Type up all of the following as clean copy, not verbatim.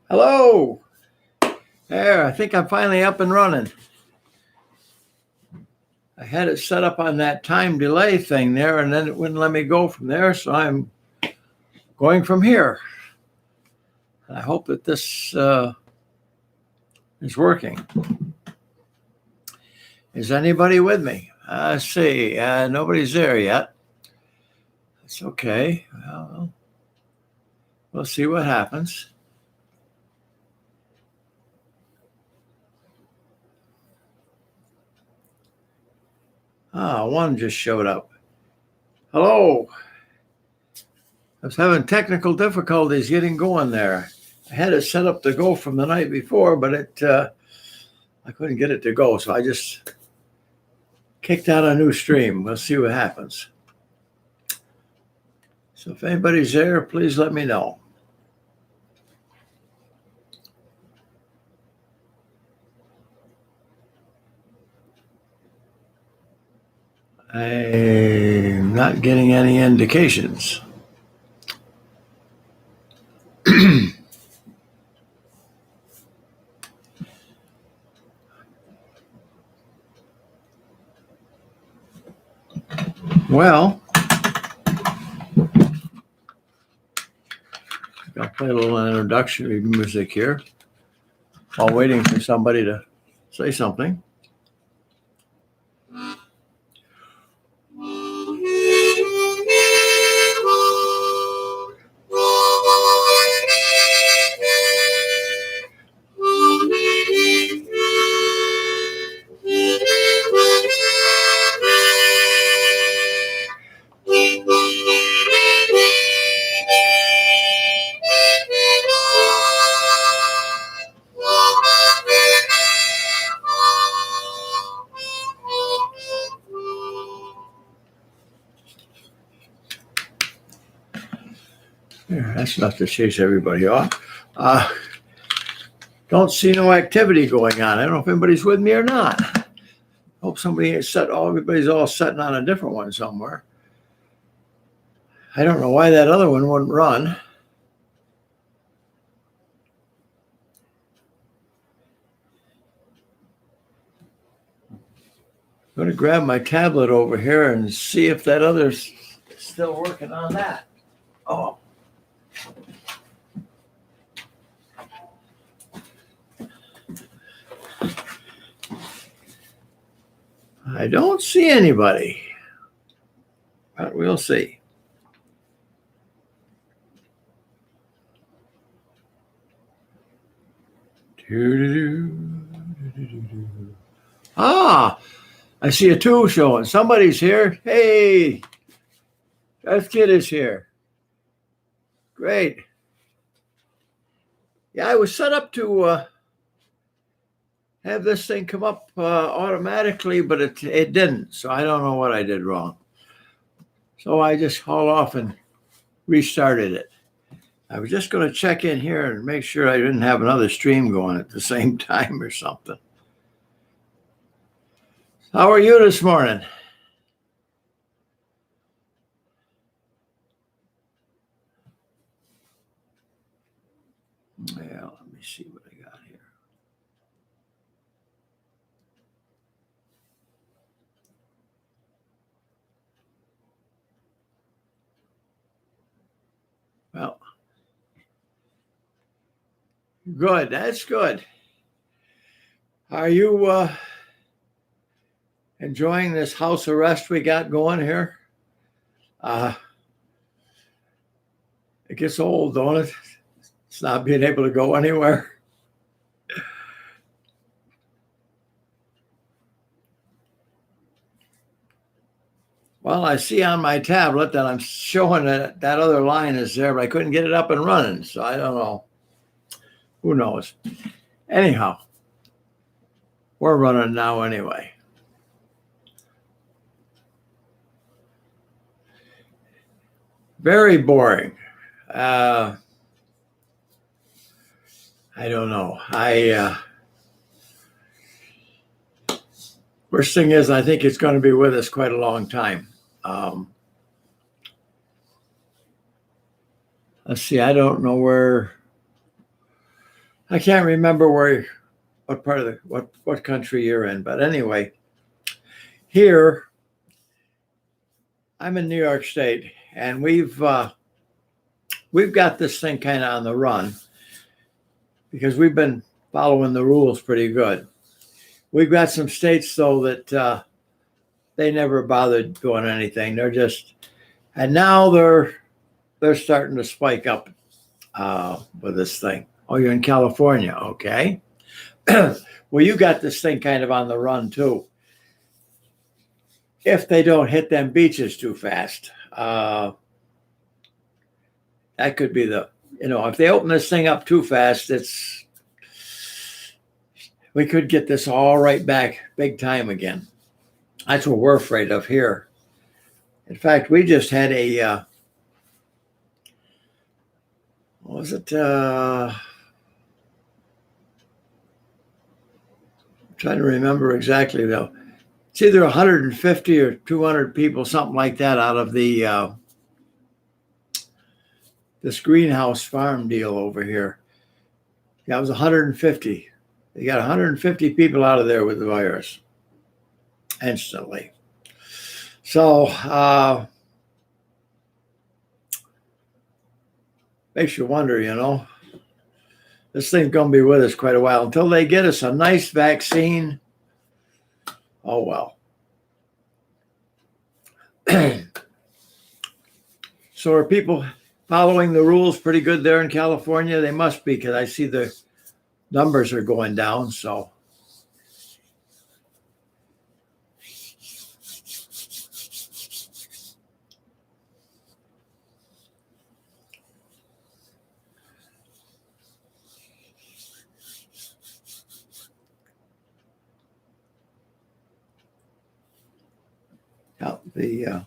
Hello. There, I think I'm finally up and running. I had it set up on that time delay thing there, and then it wouldn't let me go from there, so I'm going from here. I hope that this is working. Is anybody with me? Let's see. Nobody's there yet. It's okay. Well, we'll see what happens. One just showed up. Hello. I was having technical difficulties getting going there. I had it set up to go from the night before, but I couldn't get it to go, so I just kicked out a new stream. We'll see what happens. So if anybody's there, please let me know. I'm not getting any indications. Well, I'll play a little introductory music here while waiting for somebody to say something. That's enough to chase everybody off. Don't see no activity going on. I don't know if anybody's with me or not. Hope somebody is set. Everybody's all sitting on a different one somewhere. I don't know why that other one wouldn't run. I'm going to grab my tablet over here and see if that other's still working on that. Oh. I don't see anybody, but we'll see. I see a 2 showing. Somebody's here. Hey, Jeff Kid is here. Great. Yeah, I was set up to have this thing come up automatically, but it didn't. So I don't know what I did wrong. So I just hauled off and restarted it. I was just going to check in here and make sure I didn't have another stream going at the same time or something. How are you this morning? Yeah, let me see what I got here. Well, good. That's good. Are you enjoying this house arrest we got going here? It gets old, don't it? It's not being able to go anywhere. Well, I see on my tablet that I'm showing that other line is there, but I couldn't get it up and running. So I don't know. Who knows? Anyhow, we're running now anyway. Very boring. I don't know. Worst thing is, I think it's going to be with us quite a long time. let's see, I don't know where, I can't remember what part of what country you're in, but anyway, here I'm in New York State, and we've got this thing kind of on the run because we've been following the rules pretty good. We've got some states though that they never bothered doing anything. And now they're starting to spike up with this thing. Oh, you're in California, okay? Well, you got this thing kind of on the run too. If they don't hit them beaches too fast, that could be if they open this thing up too fast, we could get this all right back big time again. That's what we're afraid of here. In fact, we just had what was it? I'm trying to remember exactly though. It's either 150 or 200 people, something like that, out of this greenhouse farm deal over here. Yeah, it was 150. They got 150 people out of there with the virus instantly. So makes you wonder, this thing's going to be with us quite a while until they get us a nice vaccine. Oh, well. So are people following the rules pretty good there in California? They must be, because I see the numbers are going down. So the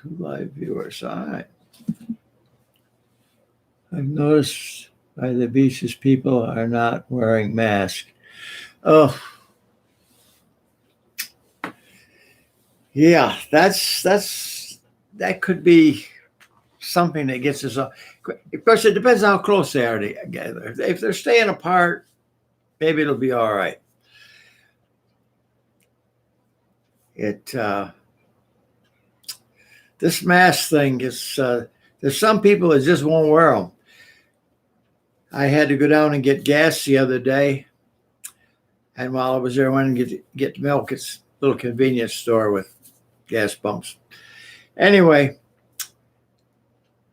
2 live viewers. All right. I've noticed by the beaches people are not wearing masks. Oh, yeah, that could be something that gets us off. Of course, it depends how close they are together. If they're staying apart, maybe it'll be all right. This mask thing is, there's some people that just won't wear them. I had to go down and get gas the other day. And while I was there, I went and get milk. It's a little convenience store with gas pumps. Anyway,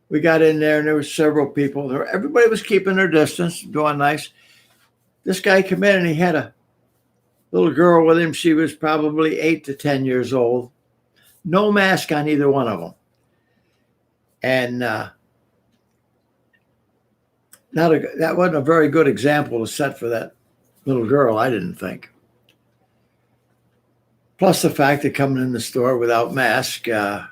we got in there and there were several people. Everybody was keeping their distance, doing nice. This guy came in and he had a little girl with him. She was probably 8 to 10 years old. No mask on either one of them. And that wasn't a very good example to set for that little girl, I didn't think. Plus the fact that coming in the store without mask, now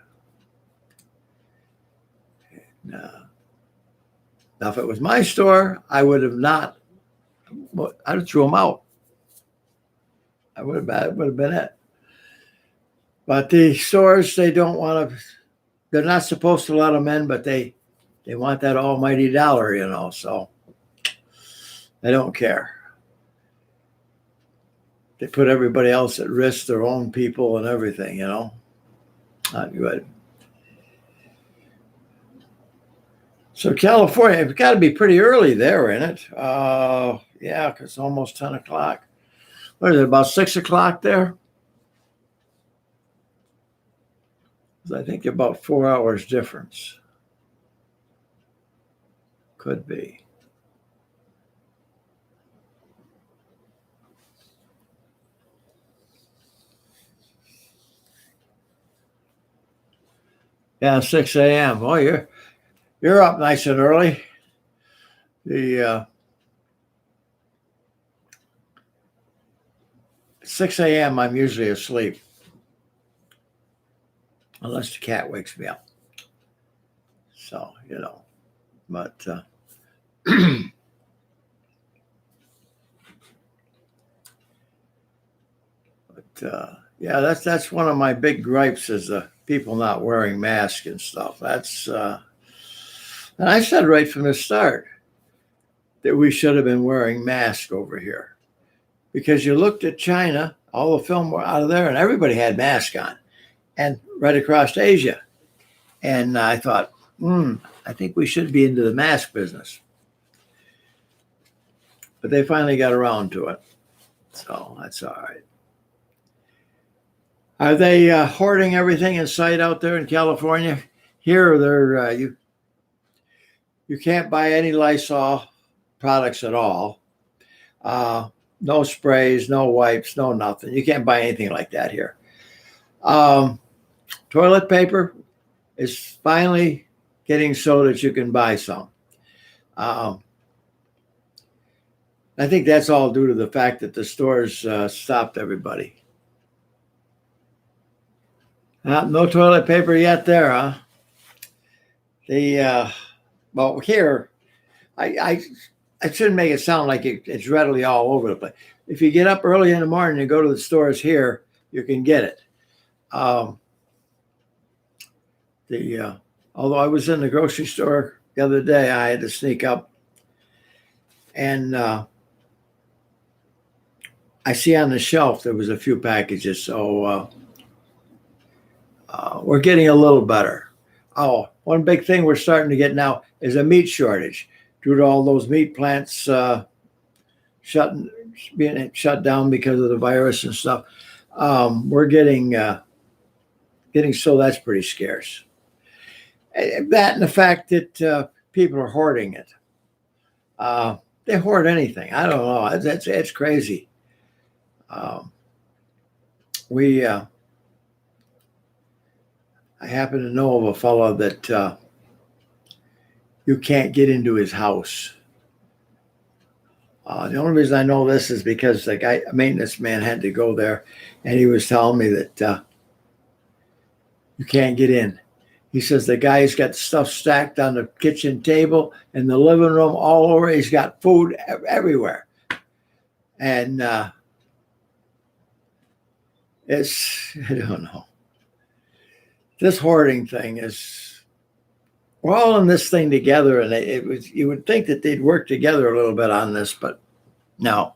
if it was my store, I would have not. I'd have threw them out. It would have been it. But the stores, they don't want to. They're not supposed to let them in, but they want that almighty dollar, So they don't care. They put everybody else at risk, their own people and everything, Not good. So California, it's got to be pretty early there, isn't it? Yeah, because it's almost 10 o'clock. What is it, about 6 o'clock there? I think about 4 hours difference. Could be. Yeah, 6 a.m. Oh, you're up nice and early. The 6 a.m. I'm usually asleep, unless the cat wakes me up. So but yeah, that's one of my big gripes is the people not wearing masks and stuff. And I said right from the start that we should have been wearing masks over here because you looked at China, all the film were out of there, and everybody had masks on, and right across Asia. And I thought, I think we should be into the mask business. But they finally got around to it. So that's all right. Are they hoarding everything in sight out there in California? Here, they're you can't buy any Lysol products at all. No sprays, no wipes, no nothing. You can't buy anything like that here. Toilet paper is finally getting so that you can buy some. I think that's all due to the fact that the stores stopped everybody. No toilet paper yet there, huh? Well, here, I shouldn't make it sound like it's readily all over the place. If you get up early in the morning and go to the stores here, you can get it. Although I was in the grocery store the other day, I had to sneak up, and I see on the shelf there was a few packages, so we're getting a little better. Oh, one big thing we're starting to get now is a meat shortage due to all those meat plants being shut down because of the virus and stuff. We're getting so that's pretty scarce. That and the fact that people are hoarding it. They hoard anything. I don't know. It's crazy. I happen to know of a fellow that you can't get into his house. The only reason I know this is because a maintenance man had to go there, and he was telling me that you can't get in. He says the guy's got stuff stacked on the kitchen table, in the living room, all over. He's got food everywhere. And I don't know. This hoarding thing we're all in this thing together, and you would think that they'd work together a little bit on this, but no.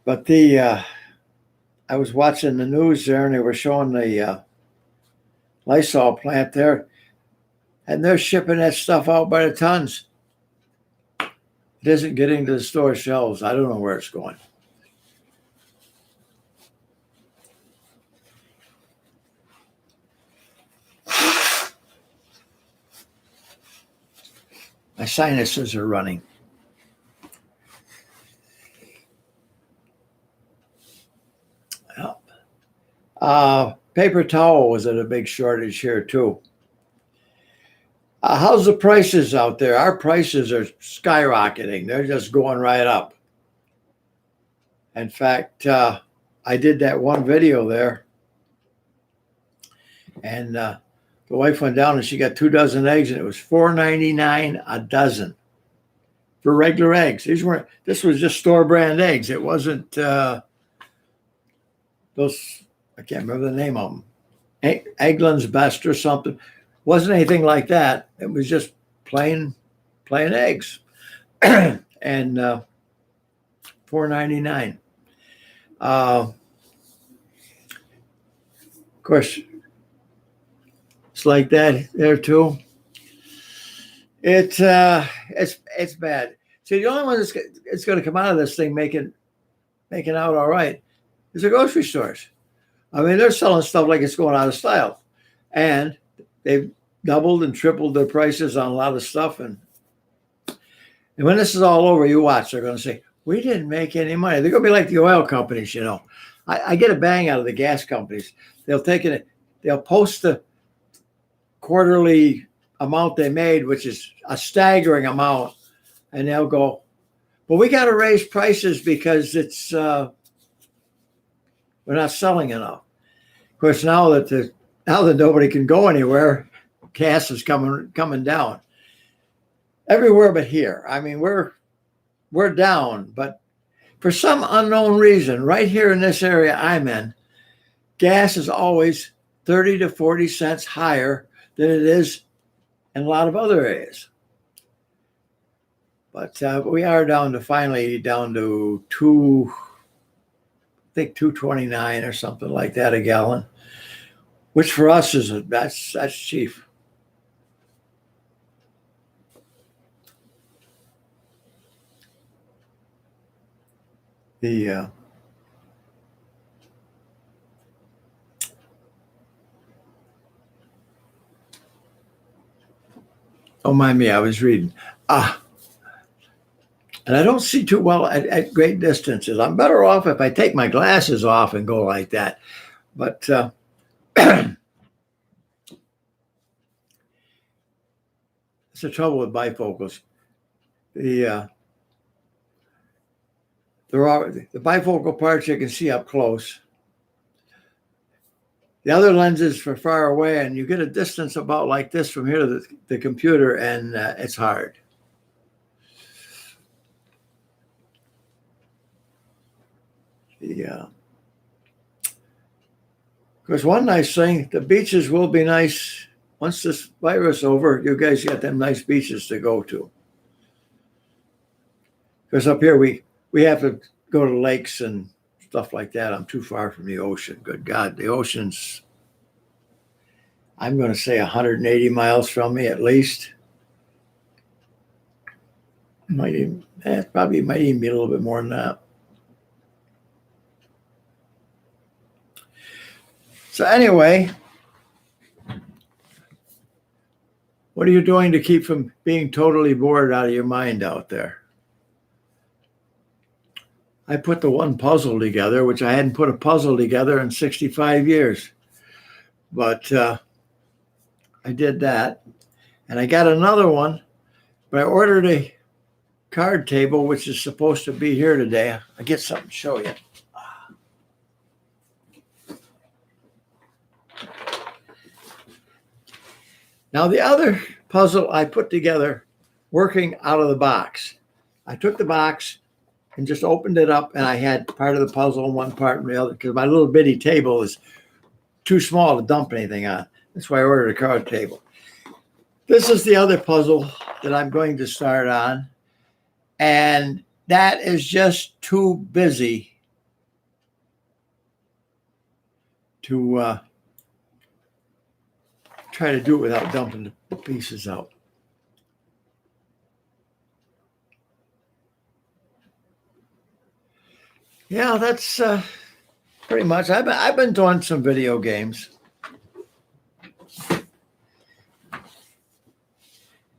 But I was watching the news there, and they were showing the Lysol plant there, and they're shipping that stuff out by the tons. It isn't getting to the store shelves. I don't know where it's going. My sinuses are running. Paper towel was at a big shortage here too. How's the prices out there? Our prices are skyrocketing. They're just going right up. In fact, I did that one video there, and the wife went down and she got 2 dozen eggs, and it was $4.99 a dozen for regular eggs. This was just store brand eggs. It wasn't those, I can't remember the name of them. Eggland's Best or something. Wasn't anything like that. It was just plain eggs. And $4.99. Of course, it's like that there too. It's bad. See, the only one that's going to come out of this thing making out all right is the grocery stores. I mean, they're selling stuff like it's going out of style, and they've doubled and tripled their prices on a lot of stuff. And when this is all over, you watch. They're going to say, "We didn't make any money." They're going to be like the oil companies, you know. I get a bang out of the gas companies. They'll post the quarterly amount they made, which is a staggering amount, and they'll go, "Well, we got to raise prices because it's we're not selling enough." Of course, now that nobody can go anywhere, gas is coming down everywhere but here. I mean, we're down, but For some unknown reason, right here in this area I'm in, gas is always 30 to 40 cents higher than it is in a lot of other areas. But we are finally down to I think 2.29 or something like that a gallon, which for us that's cheap. Don't mind me, I was reading. And I don't see too well at great distances. I'm better off if I take my glasses off and go like that. But it's the trouble with bifocals. The bifocal parts you can see up close. The other lenses for far away, and you get a distance about like this from here to the computer, and it's hard. Because one nice thing, the beaches will be nice. Once this virus is over, you guys got them nice beaches to go to. Because up here, we have to go to lakes and stuff like that. I'm too far from the ocean. Good God, the ocean's, I'm going to say 180 miles from me at least. Probably might even be a little bit more than that. So anyway, what are you doing to keep from being totally bored out of your mind out there? I put the one puzzle together, which I hadn't put a puzzle together in 65 years. But I did that. And I got another one, but I ordered a card table, which is supposed to be here today. I'll get something to show you. Now, the other puzzle I put together working out of the box. I took the box and just opened it up, and I had part of the puzzle in one part and the other, because my little bitty table is too small to dump anything on. That's why I ordered a card table. This is the other puzzle that I'm going to start on, and that is just too busy to try to do it without dumping the pieces out. Yeah, that's pretty much. I've been doing some video games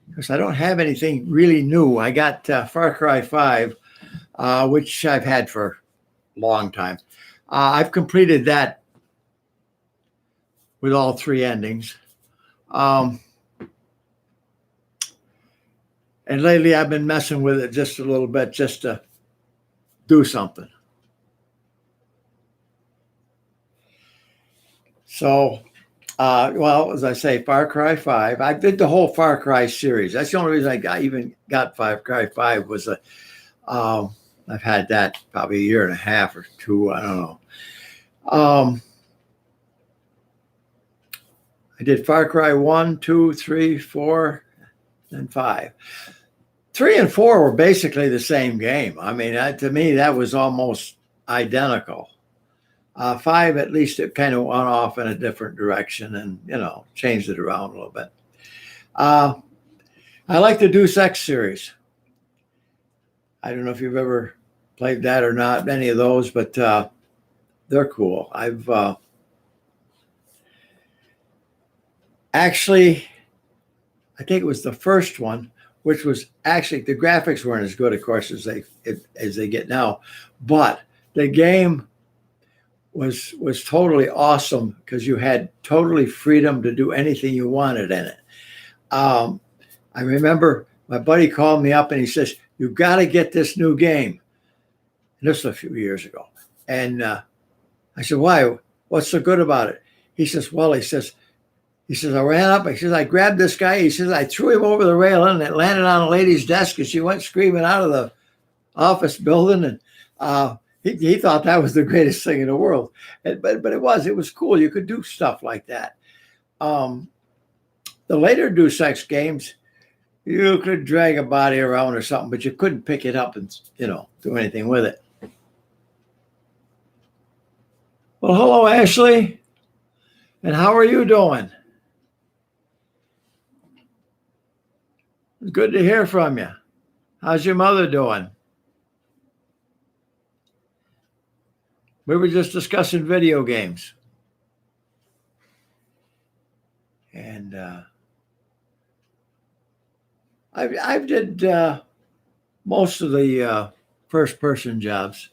because I don't have anything really new. I got Far Cry 5, which I've had for a long time. I've completed that with all 3 endings. And lately I've been messing with it just a little bit just to do something. So, well, as I say, Far Cry 5, I did the whole Far Cry series. That's the only reason I even got Far Cry 5 was I've had that probably a year and a half or 2. I don't know. I did Far Cry 1, 2, 3, 4, and 5. 3 and 4 were basically the same game. I mean, to me, that was almost identical. 5, at least it kind of went off in a different direction and, changed it around a little bit. I like the Deus Ex series. I don't know if you've ever played that or not, any of those, but they're cool. I've actually, I think it was the first one, which was actually, the graphics weren't as good, of course, as they get now, but the game was totally awesome because you had totally freedom to do anything you wanted in it. I remember my buddy called me up and he says, "You've got to get this new game." And this was a few years ago. And I said, "Why? What's so good about it?" He says, "Well," he says, "I ran up. He says, I grabbed this guy. He says, I threw him over the railing and it landed on a lady's desk and she went screaming out of the office building. And He thought that was the greatest thing in the world. But it was cool. You could do stuff like that. The later Deus Ex games, you could drag a body around or something, but you couldn't pick it up and, do anything with it. Well, hello, Ashley. And how are you doing? It's good to hear from you. How's your mother doing? We were just discussing video games. And I've did most of the first-person jobs.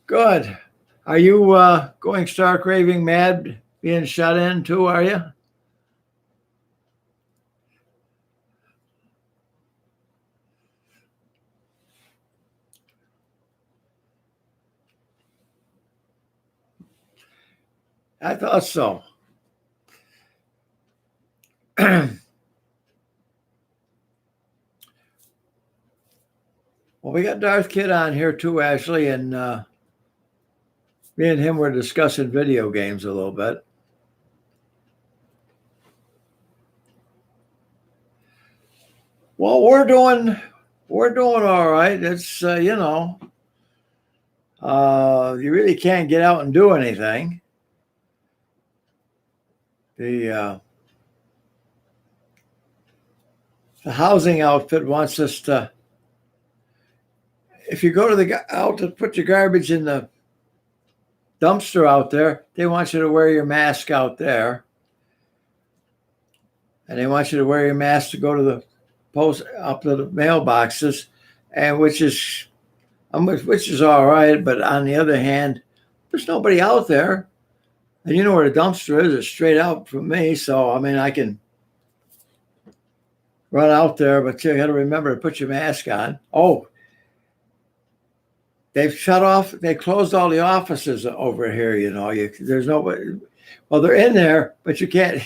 Good. Are you going stark raving mad, being shut in too, are you? I thought so. Well, we got Darth Kid on here too, Ashley, and me and him were discussing video games a little bit. Well, we're doing all right. It's you really can't get out and do anything. The housing outfit wants us to. If you go out to put your garbage in the dumpster out there, they want you to wear your mask out there, and they want you to wear your mask to go to the post up to the mailboxes, and which is all right. But on the other hand, there's nobody out there, and you know where the dumpster is. It's straight out from me, so I mean I can run out there, but you got to remember to put your mask on. Oh. They've they closed all the offices over here, there's nobody. Well, they're in there, but you can't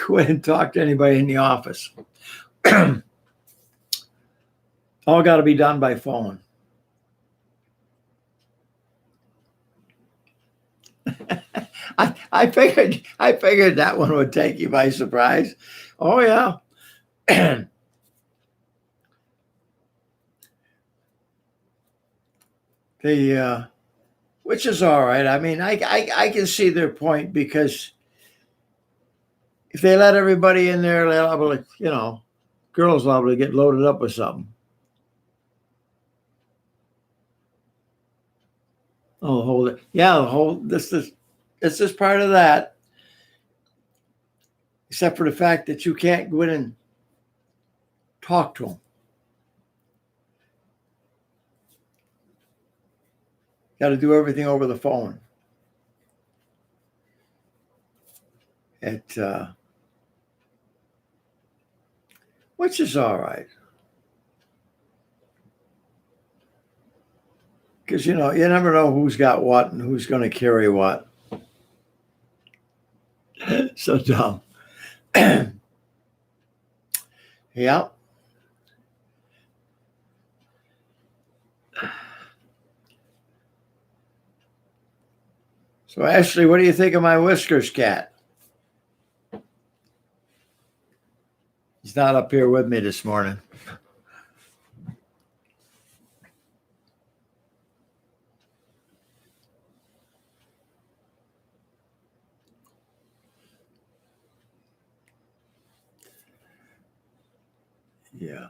go in and talk to anybody in the office. All got to be done by phone. I figured that one would take you by surprise. Oh, yeah. Which is all right. I mean, I can see their point, because if they let everybody in there, they'll probably, girls liable to get loaded up with something. Oh, hold it. Yeah, it's just part of that. Except for the fact that you can't go in and talk to them. Got to do everything over the phone. Which is all right. Because, you never know who's got what and who's going to carry what. So dumb. Yeah. So, Ashley, what do you think of my Whiskers cat? He's not up here with me this morning. Yeah.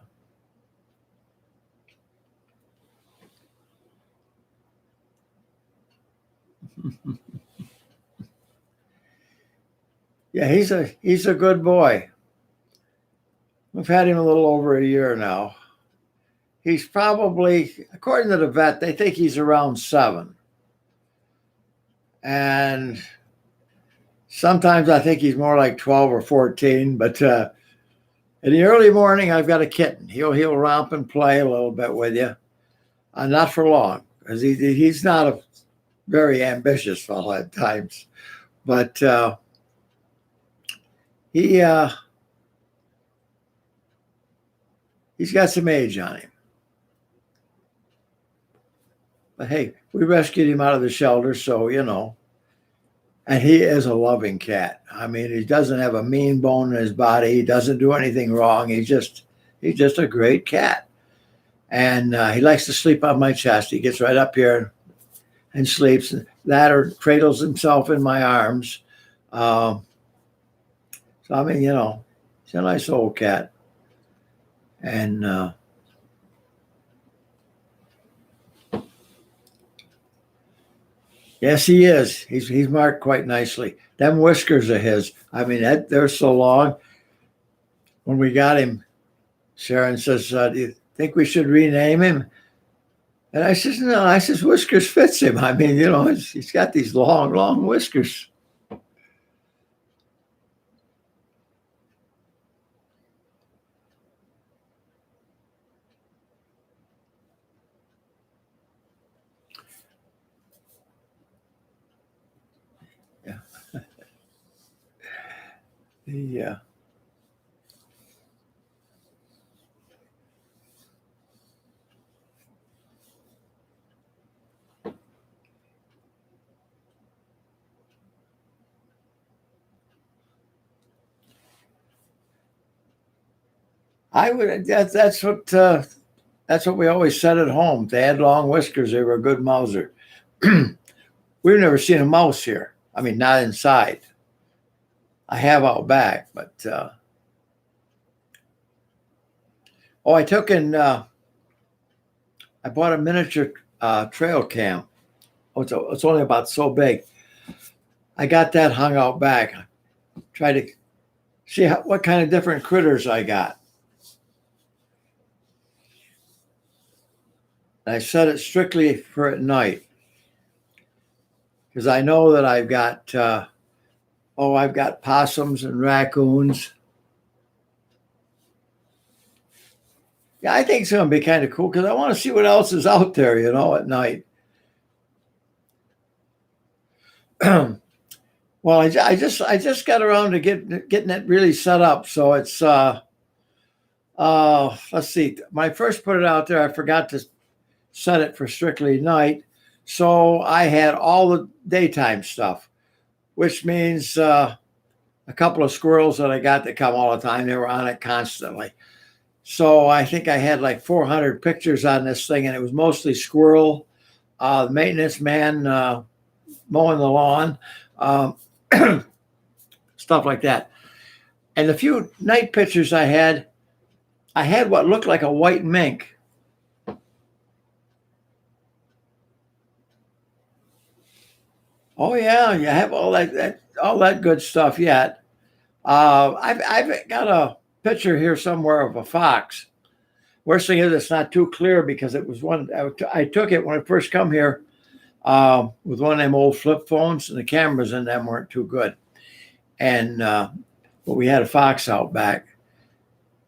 Yeah, he's a good boy. We've had him a little over a year now. He's probably, according to the vet, they think he's around 7. And sometimes I think he's more like 12 or 14. But in the early morning, I've got a kitten. He'll romp and play a little bit with you. Not for long, because he's not a very ambitious fellow at times. But he He's got some age on him. But hey, we rescued him out of the shelter, so, you know. And he is a loving cat. I mean, he doesn't have a mean bone in his body. He doesn't do anything wrong. He's just a great cat. And he likes to sleep on my chest. He gets right up here and sleeps. That or cradles himself in my arms. So, I mean, you know, he's a nice old cat. And yes, he is. He's marked quite nicely. Them whiskers of his, I mean, they're so long. When we got him, Sharon says, do you think we should rename him? And I says, no. I says, whiskers fits him. I mean, you know, he's got these long, long whiskers. Yeah. Yeah. I would. That's what we always said at home. They had long whiskers. They were a good mouser. We've never seen a mouse here. I mean, not inside. I have out back, but I took in. I bought a miniature trail cam. It's only about so big. I got that hung out back. Try to see what kind of different critters I got. I set it strictly for at night because I know that I've got I've got possums and raccoons. Yeah, I think it's going to be kind of cool because I want to see what else is out there, you know, at night. Well, I just got around to getting it really set up, so it's let's see. When I first put it out there, I forgot to set it for strictly night, so I had all the daytime stuff, which means a couple of squirrels that I got that come all the time. They were on it constantly. So I think I had like 400 pictures on this thing, and it was mostly squirrel, the maintenance man mowing the lawn, stuff like that. And the few night pictures I had what looked like a white mink. Oh yeah, you have all that good stuff yet. I've got a picture here somewhere of a fox. Worst thing is it's not too clear because it was one I took it when I first come here with one of them old flip phones, and the cameras in them weren't too good. And but we had a fox out back,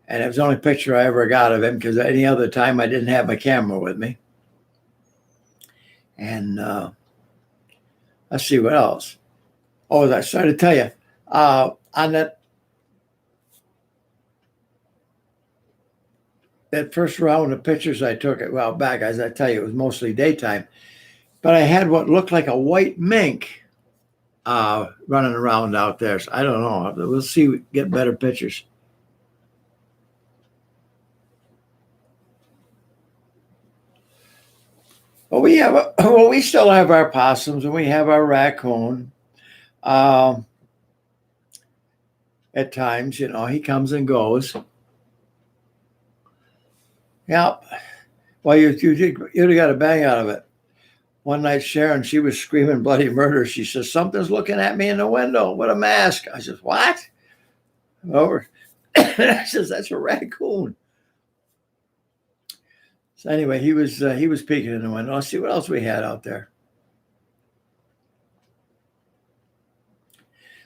and it was the only picture I ever got of him because any other time I didn't have my camera with me. And let's see what else. Oh, as I started to tell you, on that first round of pictures I took a while back, as I tell you, it was mostly daytime. But I had what looked like a white mink running around out there. So I don't know. We'll see. Get better pictures. Well, we still have our possums and we have our raccoon. At times, you know, he comes and goes. Yeah. Well, you got a bang out of it. One night, Sharon, she was screaming bloody murder. She says, something's looking at me in the window with a mask. I says, what? Over. I says, that's a raccoon. So anyway, he was peeking in the window. Let's see what else we had out there.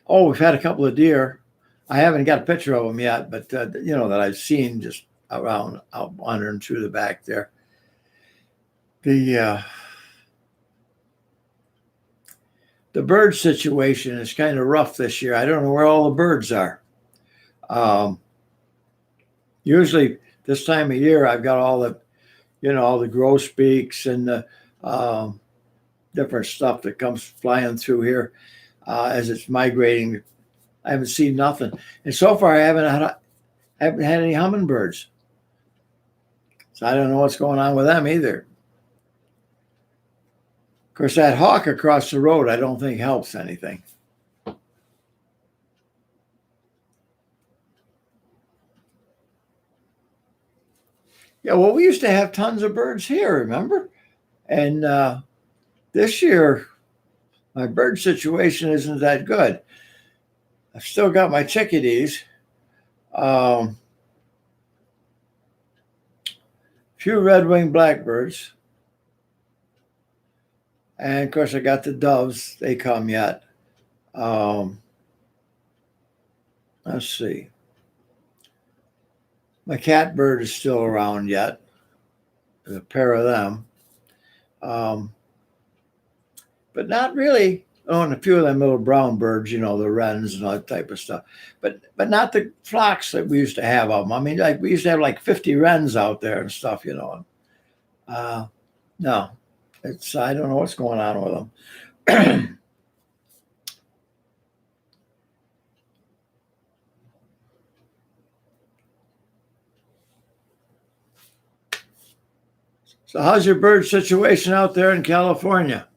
Oh, we've had a couple of deer. I haven't got a picture of them yet, but you know, that I've seen just around out wandering through the back there. The bird situation is kind of rough this year. I don't know where all the birds are. Usually this time of year, I've got all the, all the grosbeaks and the different stuff that comes flying through here as it's migrating. I haven't seen nothing, and so far I haven't had any hummingbirds. So I don't know what's going on with them either. Of course, that hawk across the road, I don't think helps anything. Yeah, well, we used to have tons of birds here, remember? And this year, my bird situation isn't that good. I've still got my chickadees. Few red-winged blackbirds. And, of course, I got the doves. They come yet. Let's see. My catbird is still around yet. There's a pair of them. But not really. Oh, and a few of them little brown birds, the wrens and all that type of stuff. But not the flocks that we used to have of them. I mean, we used to have like 50 wrens out there and stuff, No, I don't know what's going on with them. So how's your bird situation out there in California?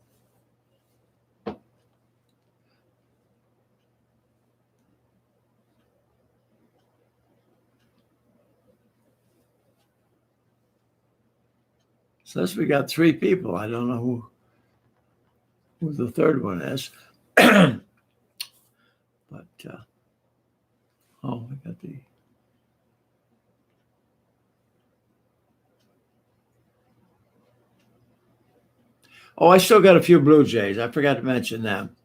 Says we got 3 people. I don't know who the third one is. But, we got the... Oh, I still got a few blue jays. I forgot to mention them.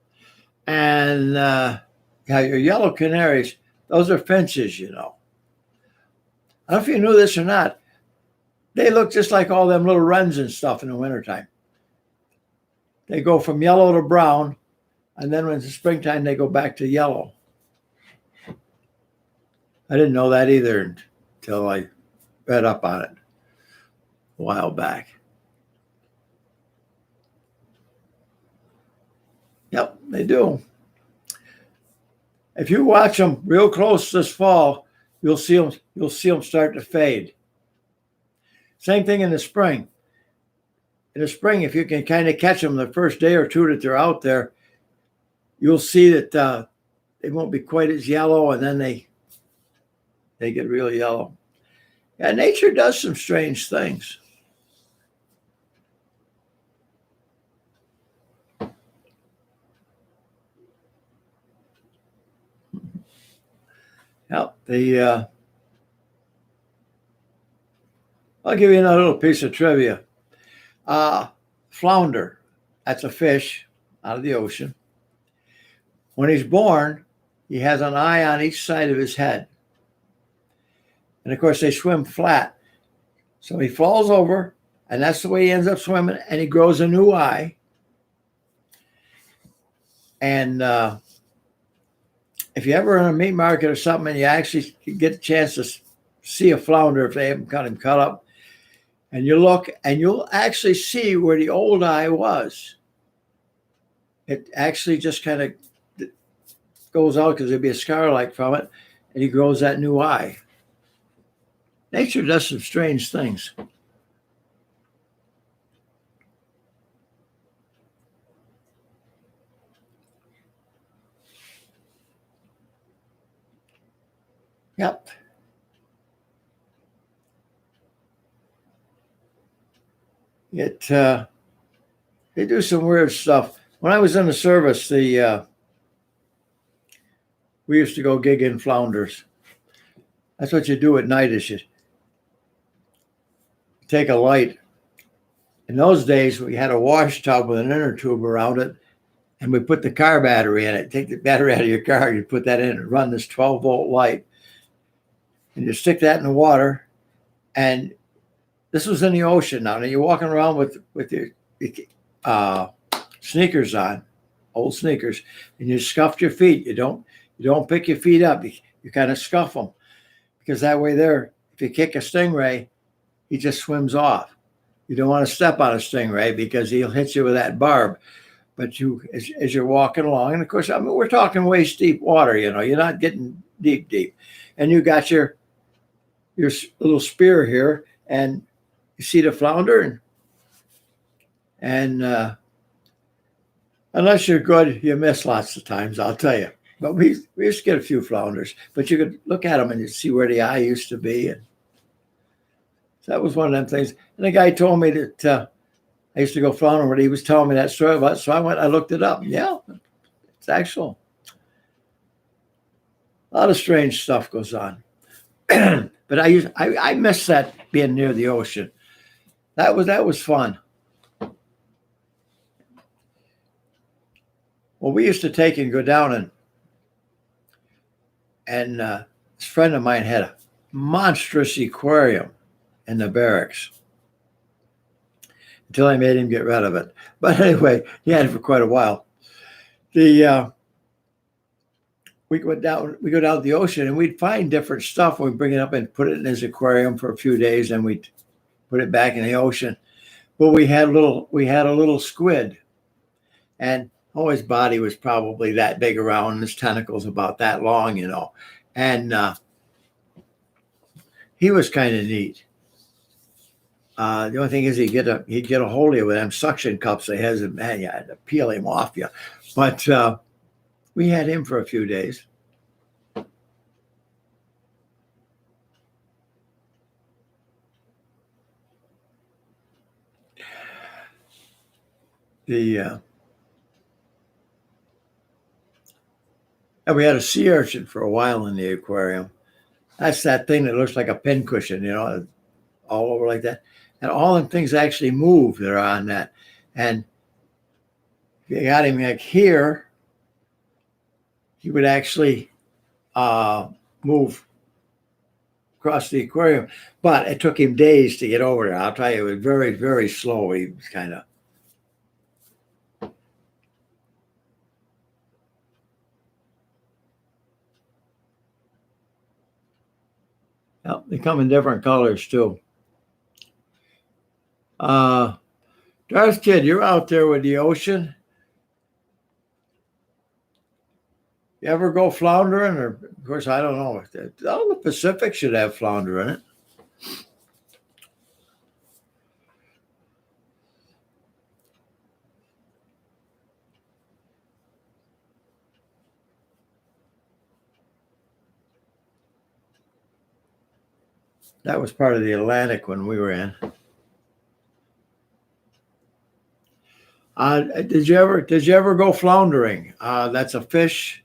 And your yellow canaries, those are finches, I don't know if you knew this or not. They look just like all them little wrens and stuff in the wintertime. They go from yellow to brown, and then when it's springtime, they go back to yellow. I didn't know that either until I read up on it a while back. Yep, they do. If you watch them real close this fall, you'll see them start to fade. Same thing in the spring. In the spring, if you can kind of catch them the first day or two that they're out there, you'll see that they won't be quite as yellow, and then they get real yellow. Yeah, nature does some strange things. Yeah, I'll give you another little piece of trivia. Flounder, that's a fish out of the ocean. When he's born, he has an eye on each side of his head. And of course, they swim flat. So he falls over, and that's the way he ends up swimming, and he grows a new eye. And if you're ever in a meat market or something and you actually get a chance to see a flounder, if they haven't got him cut up, and you look, and you'll actually see where the old eye was. It actually just kind of goes out because there'd be a scar-like from it, and he grows that new eye. Nature does some strange things. Yep. They do some weird stuff. When I was in the service, we used to go gig in flounders. That's what you do at night, is you take a light. In those days, we had a wash tub with an inner tube around it, and we put the car battery in it. Take the battery out of your car, you put that in and run this 12-volt light. And you stick that in the water, and this was in the ocean now. And you're walking around with your sneakers on, old sneakers, and you scuff your feet. You don't pick your feet up. You kind of scuff them, because that way there, if you kick a stingray, he just swims off. You don't want to step on a stingray because he'll hit you with that barb. But as you're walking along, and of course, I mean, we're talking waist deep water. You're not getting deep, and you got your little spear here, and you see the flounder, and unless you're good, you miss lots of times. I'll tell you. But we used to get a few flounders, but you could look at them and you see where the eye used to be, and so that was one of them things. And the guy told me that. I used to go flounder, but he was telling me that story about it. So I looked it up. Yeah, it's actual. A lot of strange stuff goes on. But I miss that being near the ocean. That was fun. Well, we used to take and go down and this friend of mine had a monstrous aquarium in the barracks. Until I made him get rid of it. But anyway, he had it for quite a while. We go down to the ocean and we'd find different stuff. We'd bring it up and put it in his aquarium for a few days, and we'd put it back in the ocean. But we had a little squid, and his body was probably that big around, and his tentacles about that long, and he was kind of neat. The only thing is he'd get a hold of you with them suction cups they has, and man, you had to peel him off you. But we had him for a few days. And we had a sea urchin for a while in the aquarium. That's that thing that looks like a pincushion, all over like that. And all them things actually move that are on that. And if you got him like here, he would actually move across the aquarium. But it took him days to get over there. I'll tell you, it was very, very slow. He was kind of. Yeah, they come in different colors too. Darth Kid, you're out there with the ocean. You ever go floundering? Or, of course, I don't know. All the Pacific should have flounder in it. That was part of the Atlantic when we were in. Did you ever go floundering? That's a fish.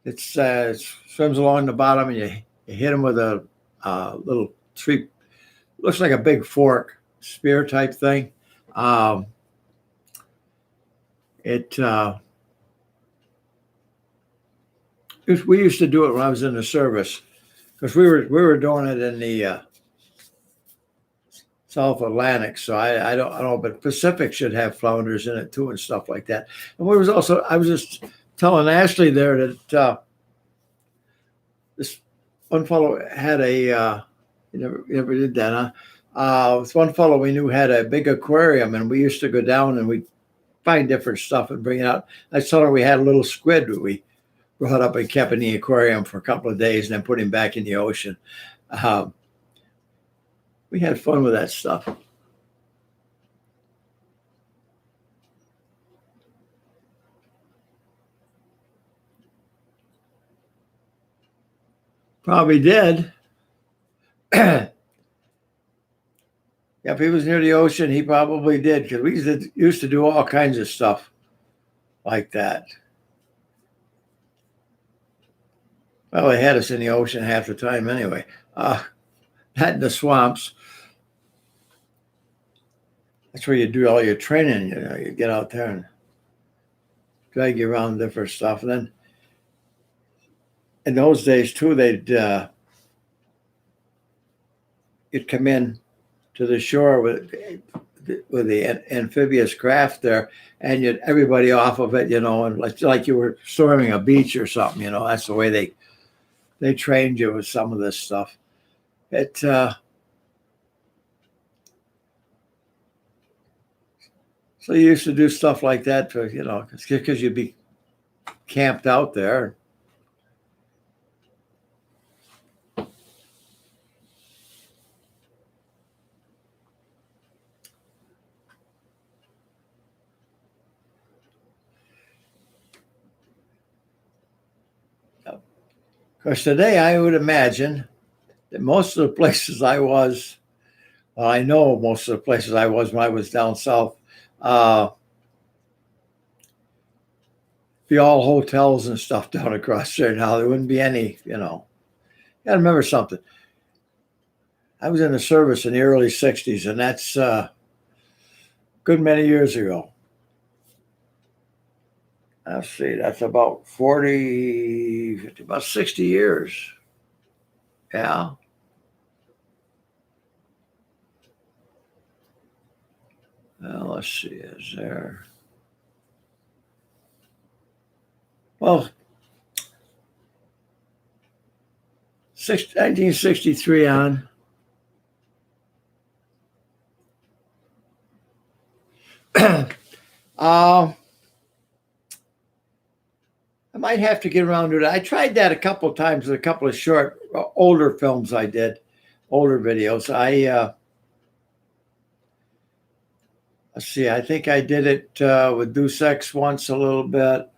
It swims along the bottom, and you hit them with a little tree. Looks like a big fork, spear type thing. We used to do it when I was in the service, because we were doing it in the South Atlantic, so I don't know, but Pacific should have flounders in it too and stuff like that. And I was just telling Ashley there that this one fellow had you never did that, huh? This one fellow we knew had a big aquarium, and we used to go down and we'd find different stuff and bring it out. I told her we had a little squid that we brought up and kept in the aquarium for a couple of days and then put him back in the ocean. We had fun with that stuff. Probably did. Yeah, if he was near the ocean, he probably did, because we used to do all kinds of stuff like that. Well, they had us in the ocean half the time anyway. That in the swamps. That's where you do all your training. You get out there and drag you around different stuff. And then in those days too, you'd come in to the shore with the amphibious craft there, and everybody off of it, and like you were storming a beach or something. That's the way they trained you with some of this stuff. It so you used to do stuff like that to, because you'd be camped out there. Of course, today I would imagine that most of the places I was, well, I know most of the places I was when I was down south, be all hotels and stuff down across there now. There wouldn't be any, You got to remember something. I was in the service in the early 60s, and that's a good many years ago. Let's see, that's about 60 years. Yeah. Well, let's see, is there? Well, 1963 on. I might have to get around to it. I tried that a couple of times with a couple of short, older films I did, older videos. Let's see, I think I did it with Deus Ex once a little bit.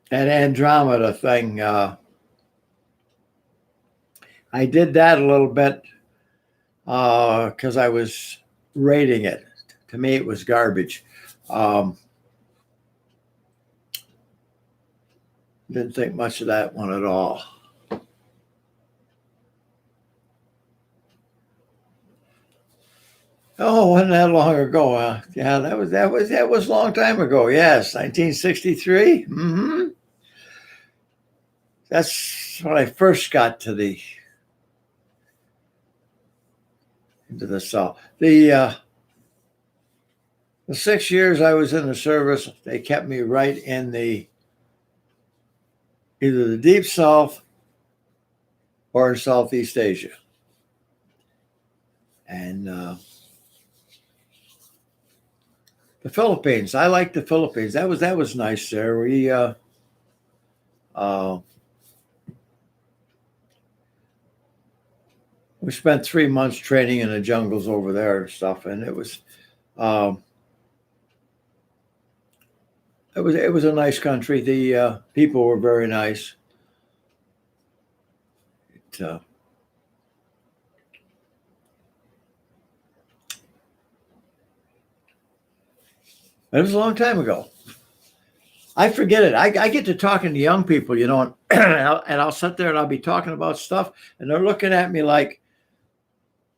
That Andromeda thing, I did that a little bit because I was rating it. To me, it was garbage. Didn't think much of that one at all. Oh, wasn't that long ago? Yeah, that was a long time ago. Yes, 1963. Mm-hmm. That's when I first got into the South. The 6 years I was in the service, they kept me right in either the Deep South or in Southeast Asia. And the Philippines, I like the Philippines. That was nice there. We spent 3 months training in the jungles over there and stuff, and it was a nice country. The people were very nice. It was a long time ago. I forget it. I get to talking to young people, and I'll sit there and I'll be talking about stuff, and they're looking at me like,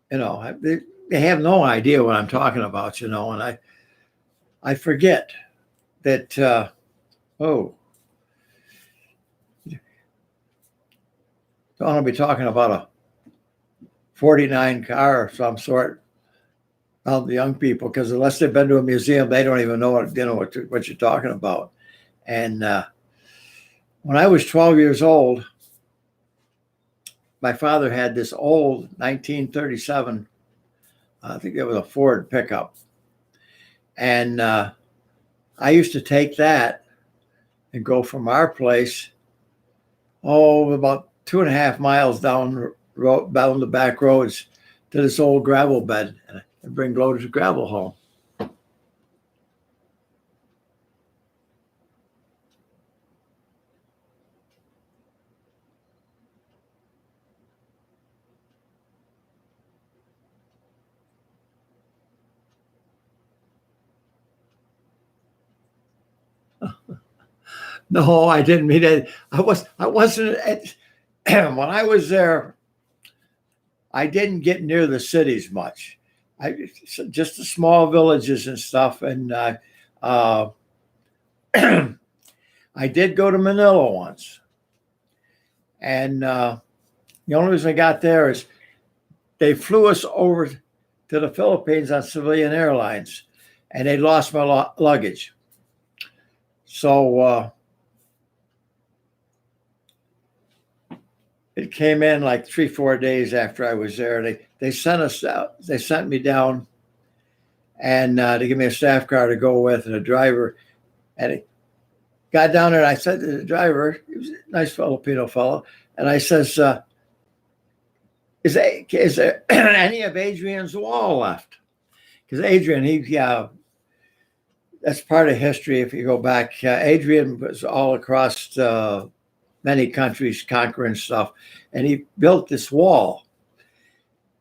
they have no idea what I'm talking about, and I forget that, don't want to be talking about a 49 car of some sort. Well, the young people, because unless they've been to a museum, they don't even know what you're talking about. And when I was 12 years old, my father had this old 1937, I think it was a Ford pickup. And I used to take that and go from our place, about 2.5 miles down the back roads to this old gravel bed and bring loaded gravel home. No, I didn't mean it. I wasn't when I was there. I didn't get near the cities much. Just the small villages and stuff. And I did go to Manila once. And the only reason I got there is they flew us over to the Philippines on civilian airlines, and they lost my luggage. So it came in like 3, 4 days after I was there. They sent us out. They sent me down and to give me a staff car to go with and a driver. And it got down there and I said to the driver, he was a nice Filipino fellow, and I says, is there any of Adrian's wall left? Because Adrian, that's part of history. If you go back, Adrian was all across many countries conquering stuff, and he built this wall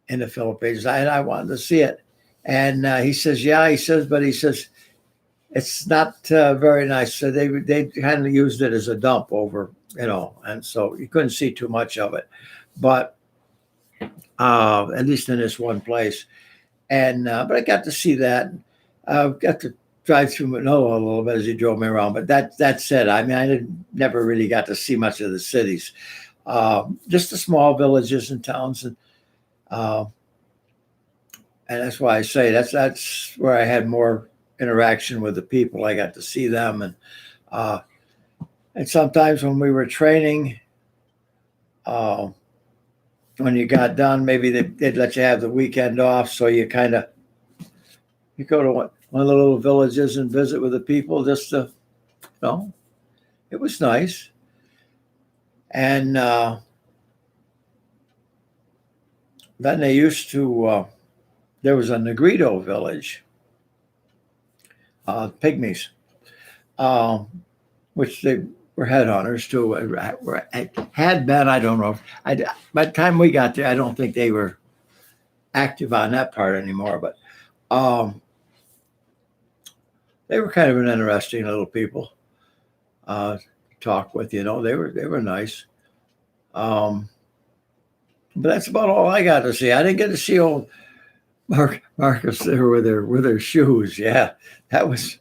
in the Philippines. I wanted to see it, and he says, "Yeah." He says, but he says it's not very nice. So they kind of used it as a dump over, and so you couldn't see too much of it, but at least in this one place. And but I got to see that. I got to drive through Manila a little bit as he drove me around. But that said, I mean, I never really got to see much of the cities, just the small villages and towns, and that's why I say that's where I had more interaction with the people. I got to see them, and sometimes when we were training, when you got done, maybe they'd let you have the weekend off, so you go to one of the little villages and visit with the people, just to, it was nice. And then they used to, there was a Negrito village, pygmies, which they were headhunters too. Had been, I don't know. By the time we got there, I don't think they were active on that part anymore. But they were kind of an interesting little people. Talk with, they were nice. But that's about all I got to see. I didn't get to see old Marcus there with her shoes. Yeah, that was.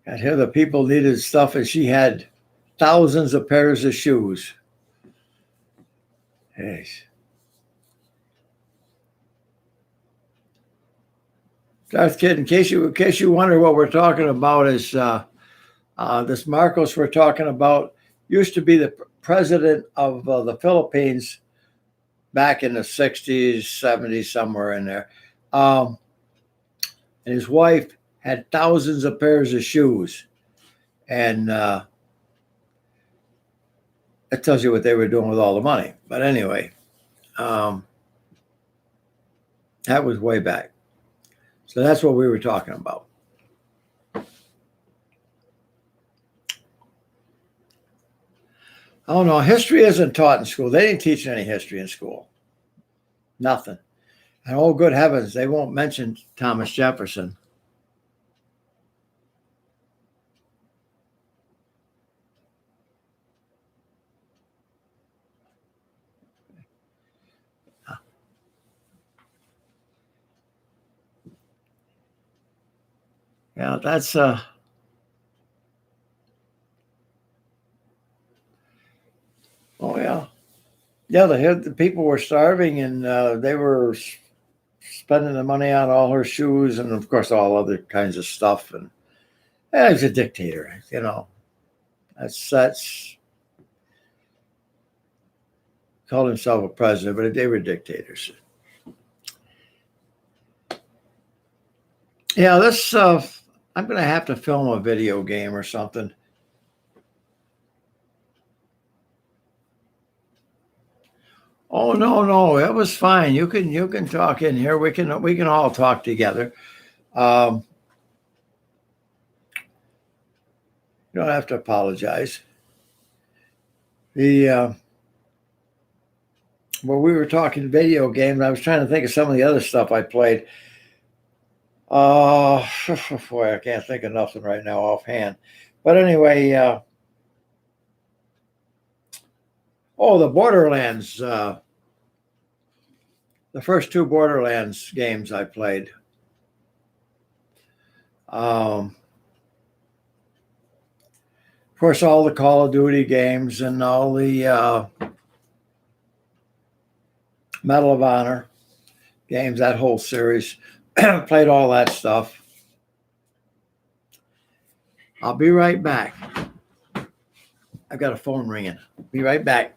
I hear the people needed stuff, and she had thousands of pairs of shoes. Yes. Darth Kid, in case you wonder what we're talking about, is this Marcos we're talking about used to be the president of the Philippines back in the 60s, 70s, somewhere in there. And his wife had thousands of pairs of shoes. And that tells you what they were doing with all the money. But anyway, that was way back. So that's what we were talking about. Oh no, history isn't taught in school. They didn't teach any history in school. Nothing. And oh, good heavens, they won't mention Thomas Jefferson. Yeah, that's oh yeah. Yeah, the people were starving, and they were spending the money on all her shoes and, of course, all other kinds of stuff. And he's a dictator, That's called himself a president, but they were dictators. Yeah, this I'm going to have to film a video game or something. Oh no, it was fine. You can talk in here. We can all talk together. You don't have to apologize. Well, we were talking video games. I was trying to think of some of the other stuff I played. Boy, I can't think of nothing right now offhand. But anyway, the Borderlands. The first two Borderlands games I played. Of course, all the Call of Duty games and all the Medal of Honor games, that whole series. Played all that stuff. I'll be right back. I've got a phone ringing. Be right back.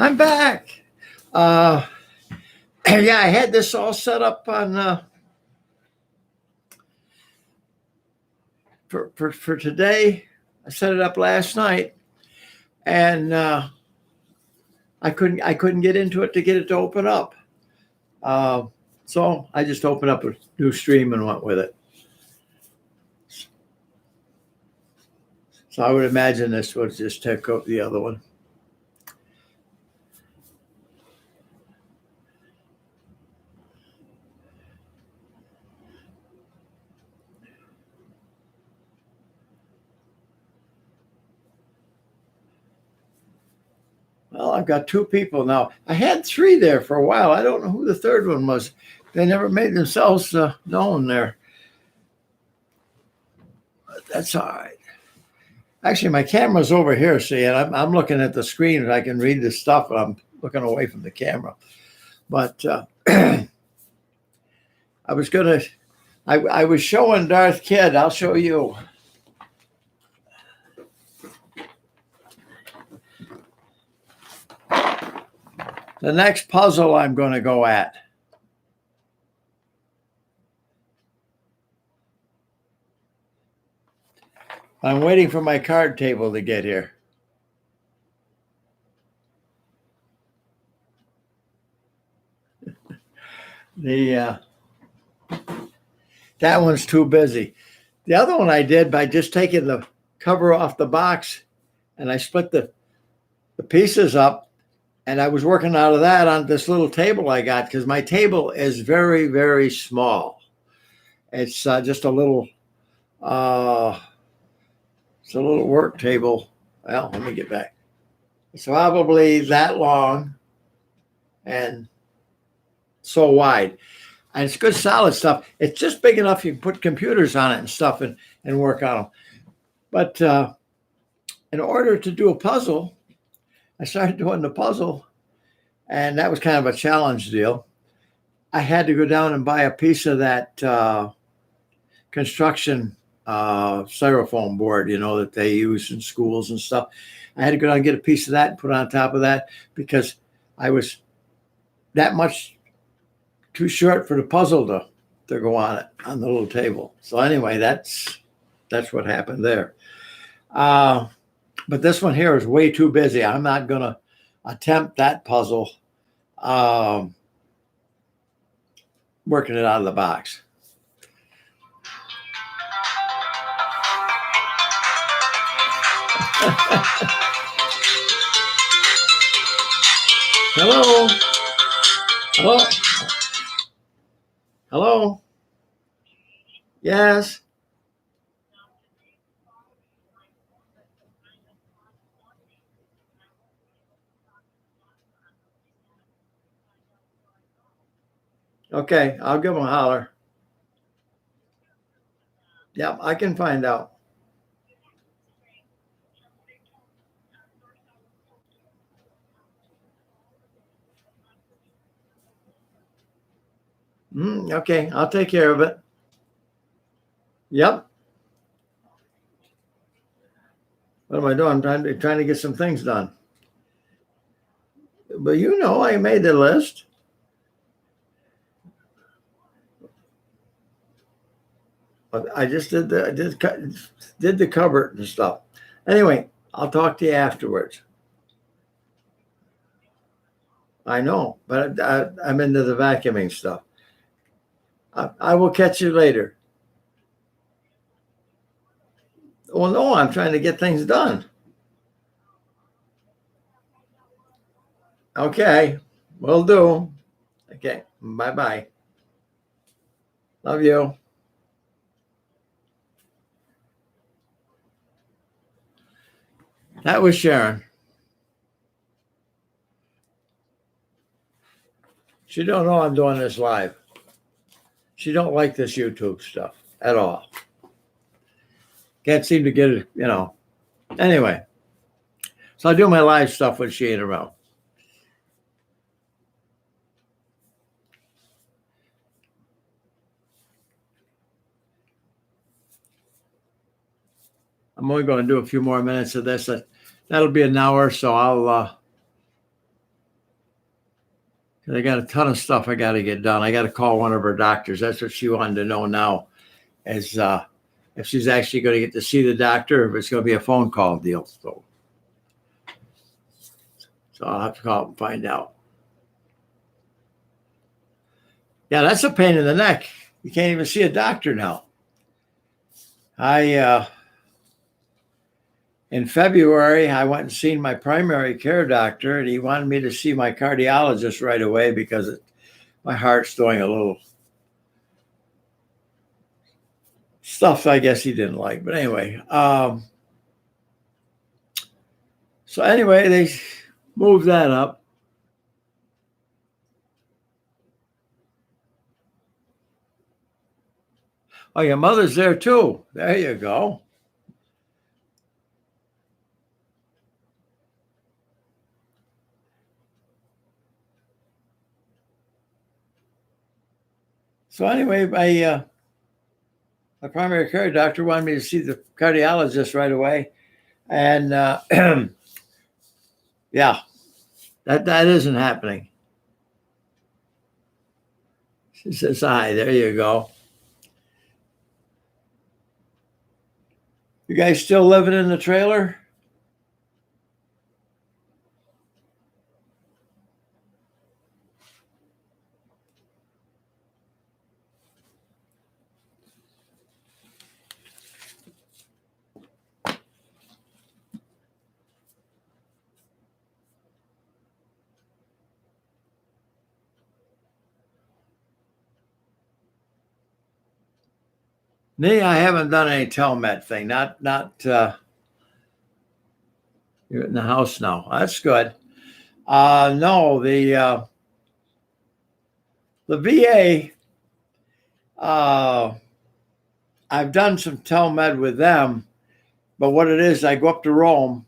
I'm back. Yeah, I had this all set up on for today. I set it up last night, and I couldn't get into it to get it to open up. So I just opened up a new stream and went with it. So I would imagine this would just take over the other one. Well, I've got two people now. I had three there for a while. I don't know who the third one was. They never made themselves known there. But that's all right. Actually, my camera's over here, see, and I'm looking at the screen and I can read the stuff, and I'm looking away from the camera. But I was showing Darth Kid. I'll show you. The next puzzle I'm going to go at. I'm waiting for my card table to get here. That one's too busy. The other one I did by just taking the cover off the box, and I split the pieces up, and I was working out of that on this little table I got, because my table is very, very small. It's just a little, it's a little work table. Well, let me get back. It's probably that long and so wide. And it's good solid stuff. It's just big enough you can put computers on it and stuff and work on them. But in order to do a puzzle, I started doing the puzzle, and that was kind of a challenge deal. I had to go down and buy a piece of that construction styrofoam board, that they use in schools and stuff. I had to go down and get a piece of that and put on top of that, because I was that much too short for the puzzle to go on it on the little table. So anyway, that's what happened there. But this one here is way too busy. I'm not going to attempt that puzzle working it out of the box. Hello? Hello? Hello? Yes? Okay, I'll give them a holler. Yep, I can find out. Okay, I'll take care of it. Yep. What am I doing? I'm trying to get some things done. But I made the list. I just did the cupboard and stuff. Anyway, I'll talk to you afterwards. I know, but I'm into the vacuuming stuff. I will catch you later. Well, no, I'm trying to get things done. Okay, will do. Okay, bye-bye. Love you. That was Sharon. She don't know I'm doing this live. She don't like this YouTube stuff at all. Can't seem to get it, Anyway, so I do my live stuff when she ain't around. I'm only going to do a few more minutes of this. That'll be an hour, so I got a ton of stuff I got to get done. I got to call one of her doctors. That's what she wanted to know now, is if she's actually going to get to see the doctor, or if it's going to be a phone call deal. So I'll have to call and find out. Yeah, that's a pain in the neck. You can't even see a doctor now. In February, I went and seen my primary care doctor, and he wanted me to see my cardiologist right away because my heart's doing a little stuff I guess he didn't like. But anyway, so anyway, they moved that up. Oh, your mother's there too. There you go. So anyway, my primary care doctor wanted me to see the cardiologist right away, and yeah, that isn't happening. She says, "Hi, there you go." You guys still living in the trailer? Me, I haven't done any telemed thing. Not you're in the house now. That's good. No, the VA. I've done some telemed with them, but what it is, I go up to Rome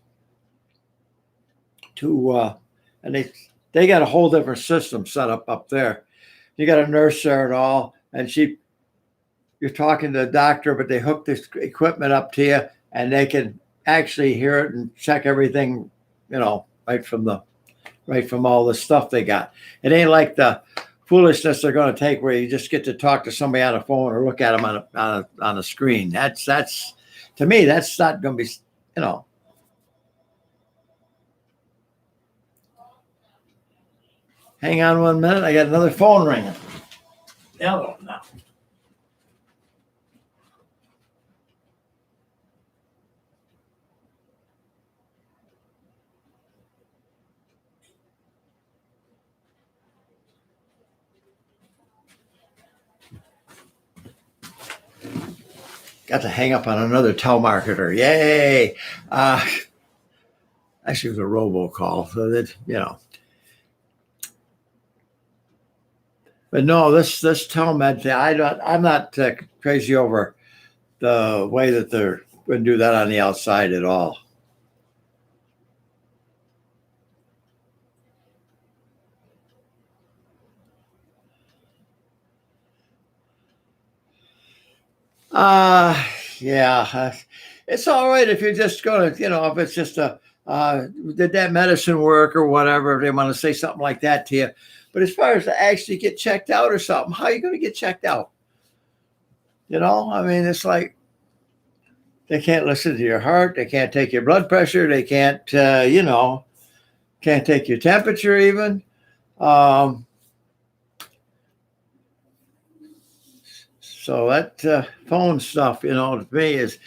and they got a whole different system set up there. You got a nurse there and all, and you're talking to the doctor, but they hook this equipment up to you, and they can actually hear it and check everything, right from all the stuff they got. It ain't like the foolishness they're going to take where you just get to talk to somebody on a phone or look at them on a screen. That's to me, that's not going to be, Hang on 1 minute. I got another phone ringing. Hello now. Got to hang up on another telemarketer. Yay. Actually, it was a robocall. So that. But no, this telemed thing, I'm not crazy over the way that they're going to do that on the outside at all. Yeah, it's all right if you're just going to, if it's just did that medicine work or whatever, if they want to say something like that to you. But as far as to actually get checked out or something, how are you going to get checked out? I mean, it's like they can't listen to your heart. They can't take your blood pressure. They can't, can't take your temperature even. So that phone stuff, to me is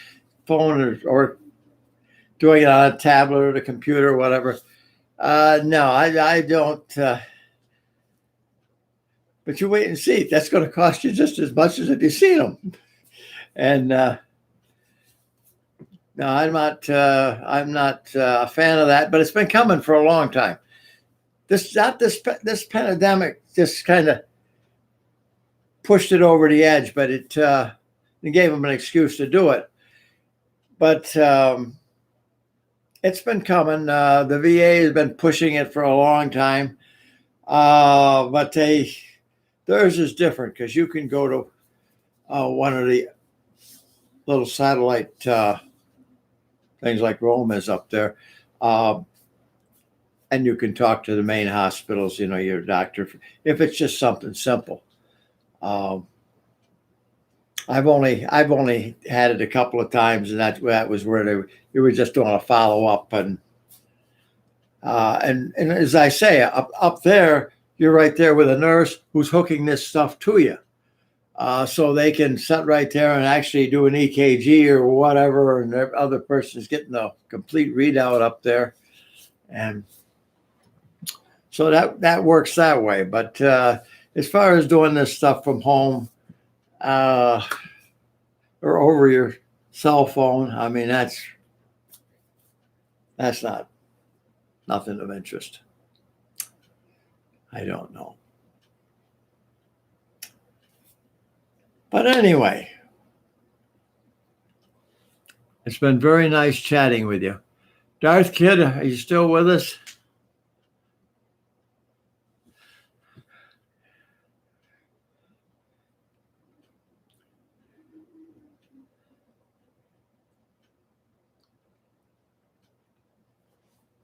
phone or doing it on a tablet or the computer or whatever. No, I don't. But you wait and see. That's going to cost you just as much as if you've seen them. And no, I'm not. I'm not a fan of that. But it's been coming for a long time. This pandemic just kind of pushed it over the edge, but it gave them an excuse to do it. But it's been coming. The VA has been pushing it for a long time, but theirs is different because you can go to one of the little satellite things like Rome is up there, and you can talk to the main hospitals. You know, your doctor if it's just something simple. I've only had it a couple of times, and that was where they were just doing a follow up, and as I say, up there, you're right there with a nurse who's hooking this stuff to you, so they can sit right there and actually do an EKG or whatever, and the other person's getting the complete readout up there, and so that works that way. But as far as doing this stuff from home, or over your cell phone, I mean, that's not nothing of interest. I don't know. But anyway, it's been very nice chatting with you. Darth Kid, are you still with us?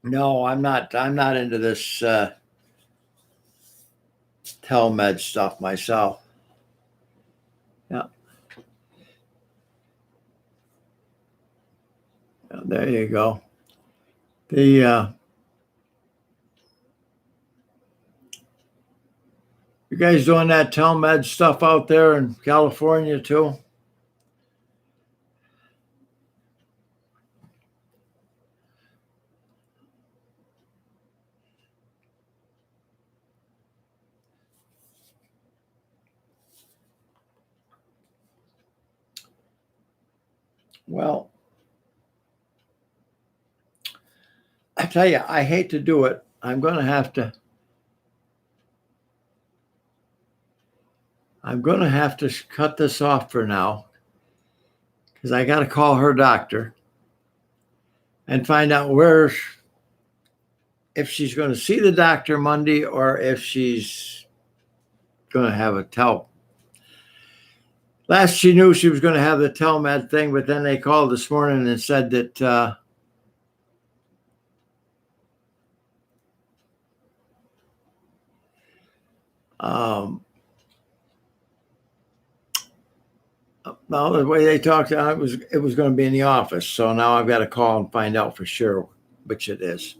No, I'm not. I'm not into this telemed stuff myself. Yeah. There you go. You guys doing that telemed stuff out there in California too? Well, I tell you, I hate to do it. I'm going to have to cut this off for now because I got to call her doctor and find out if she's going to see the doctor Monday or if she's going to have a Last she knew, she was going to have the telemed thing, but then they called this morning and said that well, the way they talked, it was going to be in the office. So now I've got to call and find out for sure which it is.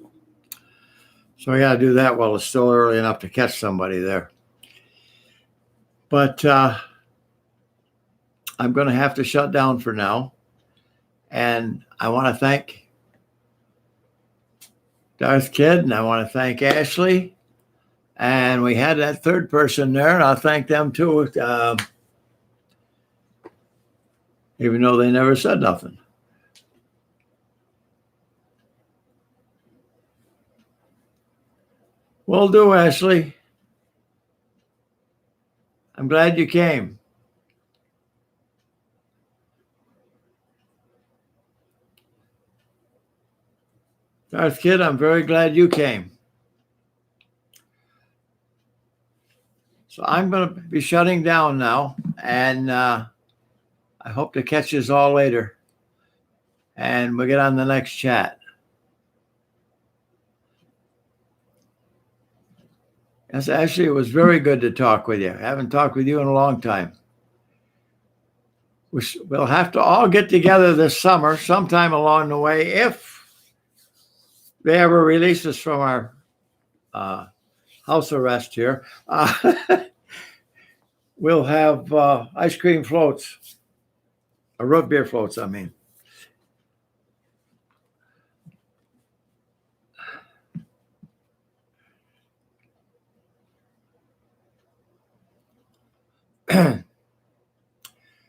So I got to do that while it's still early enough to catch somebody there. But I'm going to have to shut down for now. And I want to thank Darth Kid, and I want to thank Ashley. And we had that third person there, and I'll thank them too, even though they never said nothing. Will do, Ashley. I'm glad you came. Darth Kid, I'm very glad you came. So I'm going to be shutting down now, and I hope to catch you all later, and we'll get on the next chat. Yes, actually, it was very good to talk with you. I haven't talked with you in a long time. We'll have to all get together this summer sometime along the way if they ever release us from our house arrest here. We'll have ice cream floats, or root beer floats, I mean.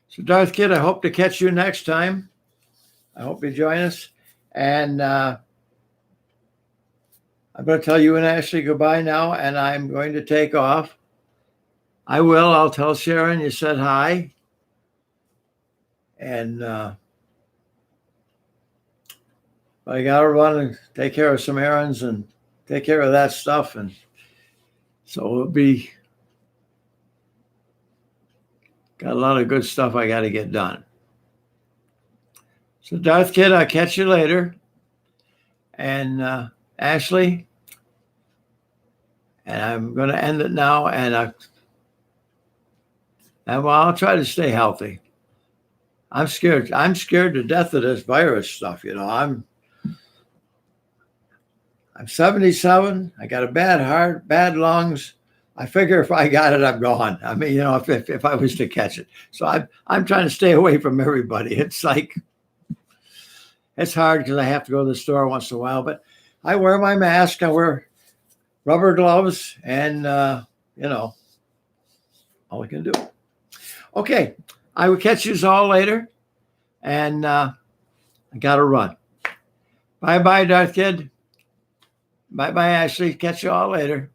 So, Darth Kid, I hope to catch you next time. I hope you join us. And I'm going to tell you and Ashley goodbye now, and I'm going to take off. I will. I'll tell Sharon you said hi. And I got to run and take care of some errands and take care of that stuff. And so it'll be got a lot of good stuff I got to get done. So, Darth Kid, I'll catch you later. And Ashley, and I'm going to end it now. And well, I'll try to stay healthy. I'm scared. I'm scared to death of this virus stuff. I'm 77. I got a bad heart, bad lungs. I figure if I got it, I'm gone. I mean, if I was to catch it. So I'm trying to stay away from everybody. It's like, it's hard because I have to go to the store once in a while, but I wear my mask. I wear rubber gloves and, all I can do. Okay. I will catch you all later. And I got to run. Bye-bye, Darth Kid. Bye-bye, Ashley. Catch you all later.